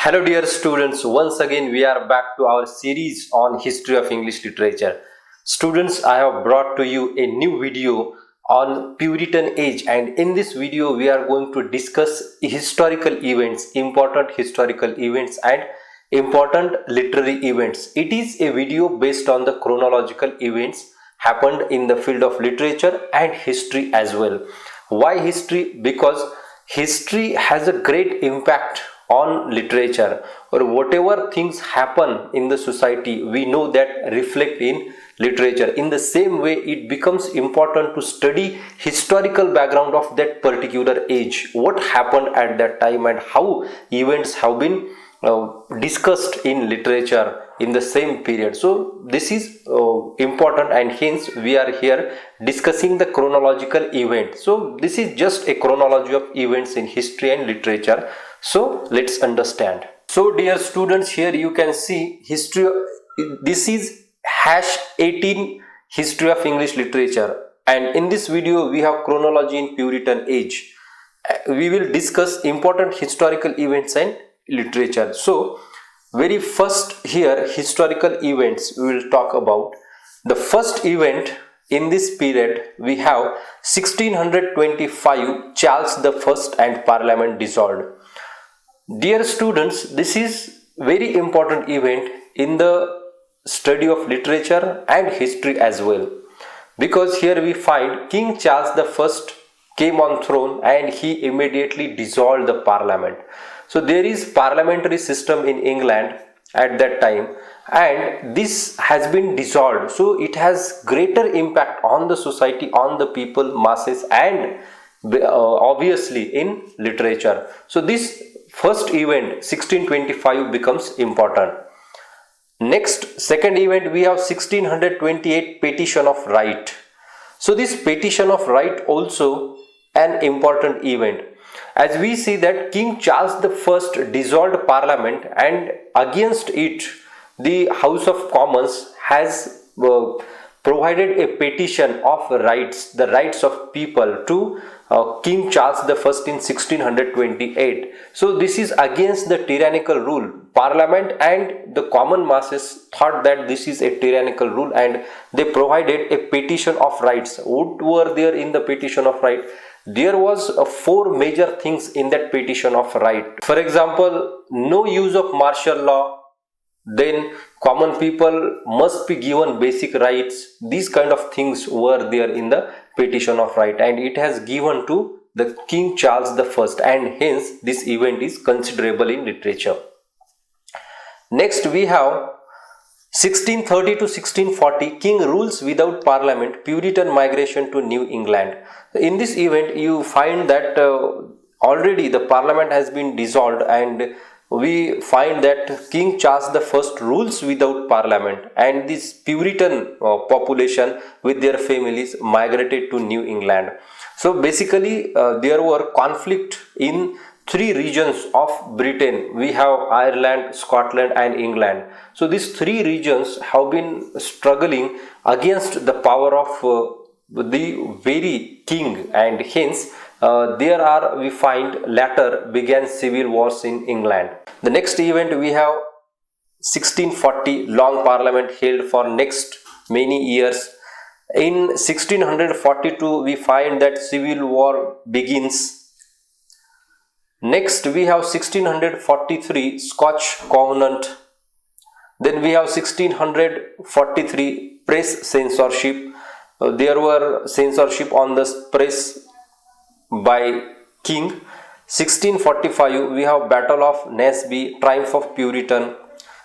Hello dear students, once again we are back to our series on history of English literature. Students, I have brought to you a new video on Puritan age, and in this video we are going to discuss historical events, important historical events and important literary events. It is a video based on the chronological events happened in the field of literature and history as well. Why history? Because history has a great impact on literature, or whatever things happen in the society, we know that reflect in literature. In the same way, it becomes important to study historical background of that particular age, what happened at that time and how events have been discussed in literature in the same period. So this is important, and hence we are here discussing the chronological event. So this is just a chronology of events in history and literature. So let's understand. So dear students, here you can see history. This is #18 history of English literature, and in this video we have chronology in Puritan age. We will discuss important historical events and literature. So very first here, historical events we will talk about. The first event in this period we have 1625, Charles the First and Parliament dissolved. Dear students, this is very important event in the study of literature and history as well, because here we find King Charles the First came on throne and he immediately dissolved the parliament. So there is parliamentary system in England at that time, and this has been dissolved. So it has greater impact on the society, on the people, masses, and obviously in literature. So this first event 1625 becomes important. Next, second event we have 1628, Petition of Right. So this Petition of Right also an important event, as we see that King Charles the First dissolved parliament, and against it the House of Commons has provided a petition of rights, the rights of people, to King Charles the First in 1628. So this is against the tyrannical rule. Parliament and the common masses thought that this is a tyrannical rule, and they provided a petition of rights. What were there in the petition of right? There was four major things in that petition of right. For example, no use of martial law, then common people must be given basic rights. These kind of things were there in the petition of right, and it has given to the King Charles the First, and hence this event is considerable in literature. Next we have 1630 to 1640, King rules without parliament, Puritan migration to New England. In this event you find that already the parliament has been dissolved, and we find that King Charles the First rules without parliament, and this Puritan population with their families migrated to New England. So basically there were conflict in three regions of Britain. We have Ireland, Scotland and England. So these three regions have been struggling against the power of the very king, and hence we find later began civil wars in England. The next event we have 1640, long parliament held for next many years. In 1642 we find that civil war begins. Next we have 1643, Scotch Covenant. Then we have 1643, press censorship. There were censorship on the press by king. 1645 we have Battle of Naseby, triumph of Puritan.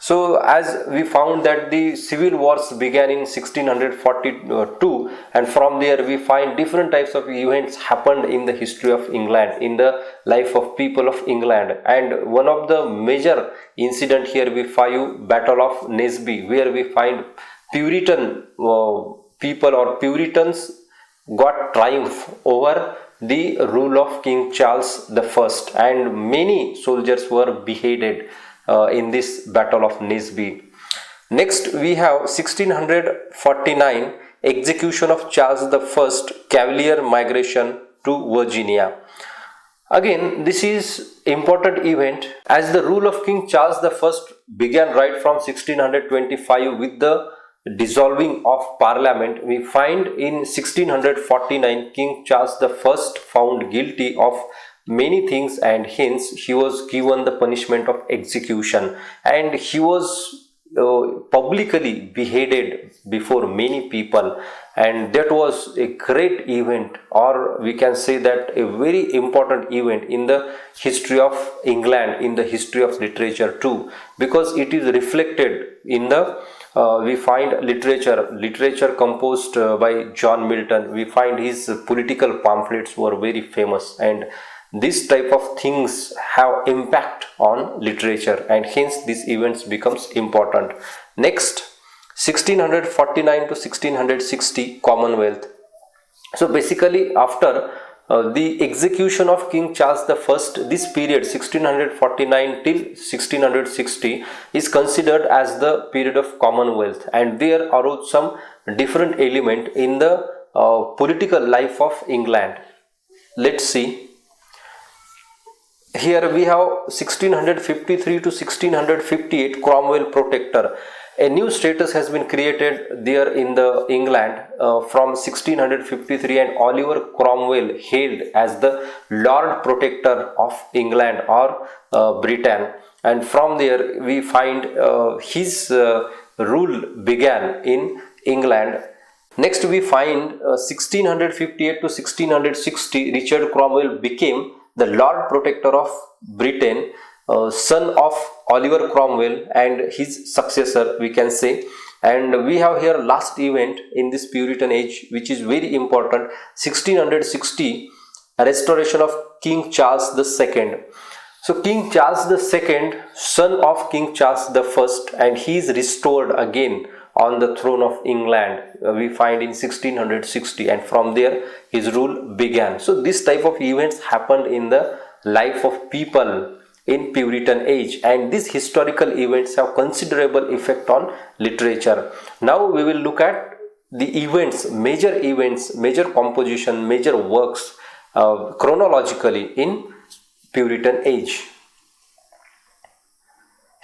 So as we found that the civil wars began in 1642, and from there we find different types of events happened in the history of England, in the life of people of England. And one of the major incident here we find Battle of Naseby, where we find Puritan people or Puritans got triumph over the rule of King Charles the First, and many soldiers were beheaded in this Battle of Naseby. Next we have 1649, execution of Charles the First, Cavalier migration to Virginia. Again, this is important event as the rule of King Charles the First began right from 1625 with the dissolving of Parliament. We find in 1649 King Charles the First found guilty of many things, and hence he was given the punishment of execution, and he was publicly beheaded before many people, and that was a great event, or we can say that a very important event in the history of England, in the history of literature too, because it is reflected in the we find literature composed by John Milton. We find his political pamphlets were very famous, and this type of things have impact on literature, and hence these events becomes important. Next, 1649 to 1660 Commonwealth. So basically after the execution of King Charles the First, this period 1649 till 1660 is considered as the period of Commonwealth, and there arose some different element in the political life of England. Let's see. Here we have 1653 to 1658 Cromwell Protector. A new status has been created there in the England from 1653, and Oliver Cromwell hailed as the Lord Protector of England or Britain, and from there we find his rule began in England. Next we find 1658 to 1660 Richard Cromwell became the Lord Protector of Britain, son of Oliver Cromwell and his successor, we can say. And we have here last event in this Puritan age, which is very important, 1660 restoration of King Charles II. So King Charles II, son of King Charles I, and he is restored again on the throne of England, we find in 1660, and from there his rule began. So this type of events happened in the life of people in Puritan age, and these historical events have considerable effect on literature. Now we will look at the events, major composition, major works chronologically in Puritan age.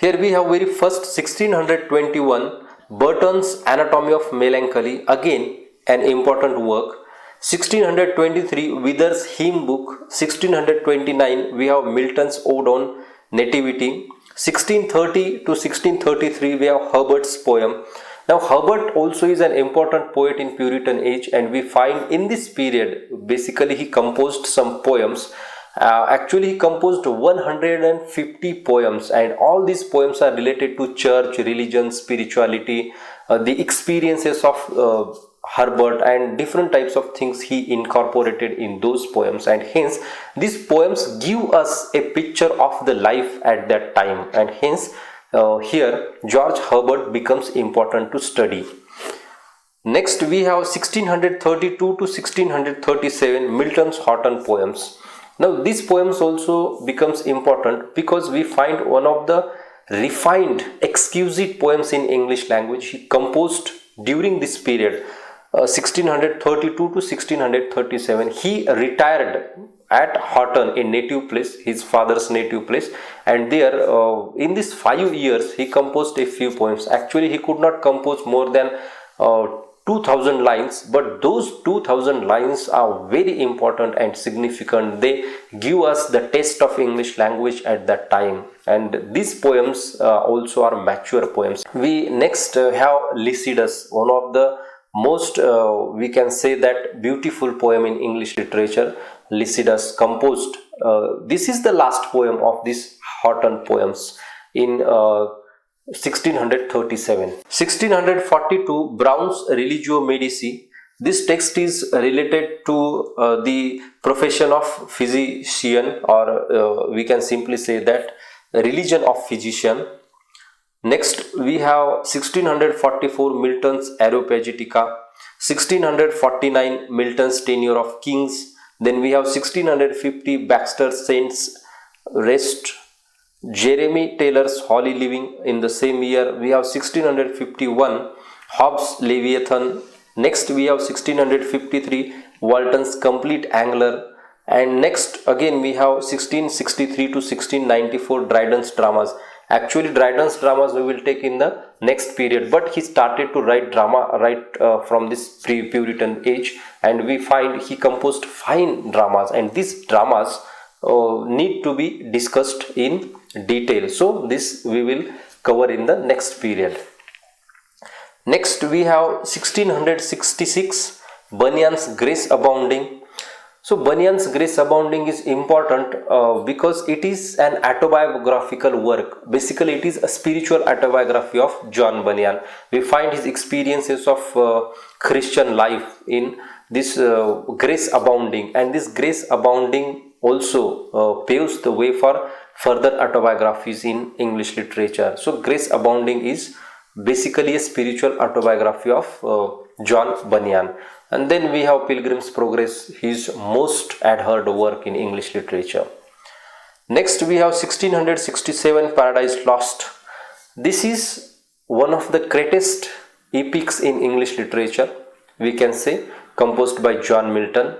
Here we have very first 1621 Burton's Anatomy of Melancholy, again an important work. 1623 Wither's Hymn Book. 1629 we have Milton's Ode on Nativity. 1630 to 1633 we have Herbert's poem. Now Herbert also is an important poet in Puritan age, and we find in this period basically he composed some poems. Actually he composed 150 poems, and all these poems are related to church, religion, spirituality, the experiences of Herbert, and different types of things he incorporated in those poems, and hence these poems give us a picture of the life at that time, and hence here George Herbert becomes important to study. Next we have 1632 to 1637 Milton's Horton poems. Now these poems also becomes important because we find one of the refined, exquisite poems in English language he composed during this period, 1632 to 1637. He retired at Horton, a native place, his father's native place, and there in these 5 years he composed a few poems. Actually he could not compose more than 2000 lines, but those 2000 lines are very important and significant. They give us the taste of English language at that time, and these poems also are mature poems. We next have Lycidas, one of the most we can say that beautiful poem in English literature. Lycidas composed this is the last poem of these Horton poems in 1637. 1642 Brown's Religio Medici. This text is related to the profession of physician, or we can simply say that religion of physician. Next we have 1644 Milton's Areopagitica, 1649 Milton's Tenure of Kings. Then we have 1650 Baxter's Saints Rest, Jeremy Taylor's Holy Living. In the same year we have 1651 Hobbes' Leviathan. Next we have 1653 Walton's Complete Angler, And next again we have 1663 to 1694 Dryden's dramas. Actually Dryden's dramas we will take in the next period, but he started to write drama from this pre-Puritan age, and we find he composed fine dramas, and these dramas need to be discussed in detail. So this we will cover in the next period. Next we have 1666 Bunyan's Grace Abounding. So Bunyan's Grace Abounding is important because it is an autobiographical work. Basically it is a spiritual autobiography of John Bunyan. We find his experiences of Christian life in this Grace Abounding, and this Grace Abounding also paves the way for further autobiographies in English literature. So Grace Abounding is basically a spiritual autobiography of John Bunyan. And then we have Pilgrim's Progress, his most adhered work in English literature. Next we have 1667 Paradise Lost. This is one of the greatest epics in English literature, we can say, composed by John Milton.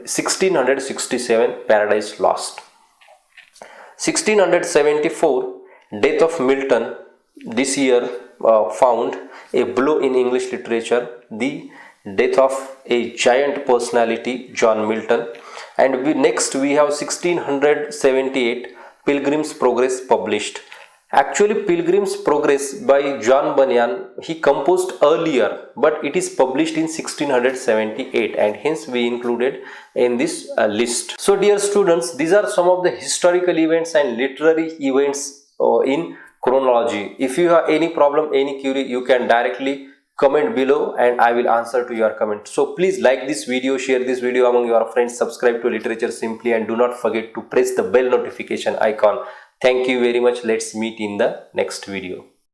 1667 Paradise Lost. 1674 Death of Milton. This year found a blow in English literature, the death of a giant personality, John Milton. And next we have 1678 Pilgrim's Progress published. Actually Pilgrim's Progress by John Bunyan he composed earlier, but it is published in 1678, and hence we included in this list. So dear students, these are some of the historical events and literary events in chronology. If you have any problem, any query, you can directly comment below and I will answer to your comment. So please like this video, share this video among your friends, subscribe to Literature Simply, and do not forget to press the bell notification icon. Thank you very much. Let's meet in the next video.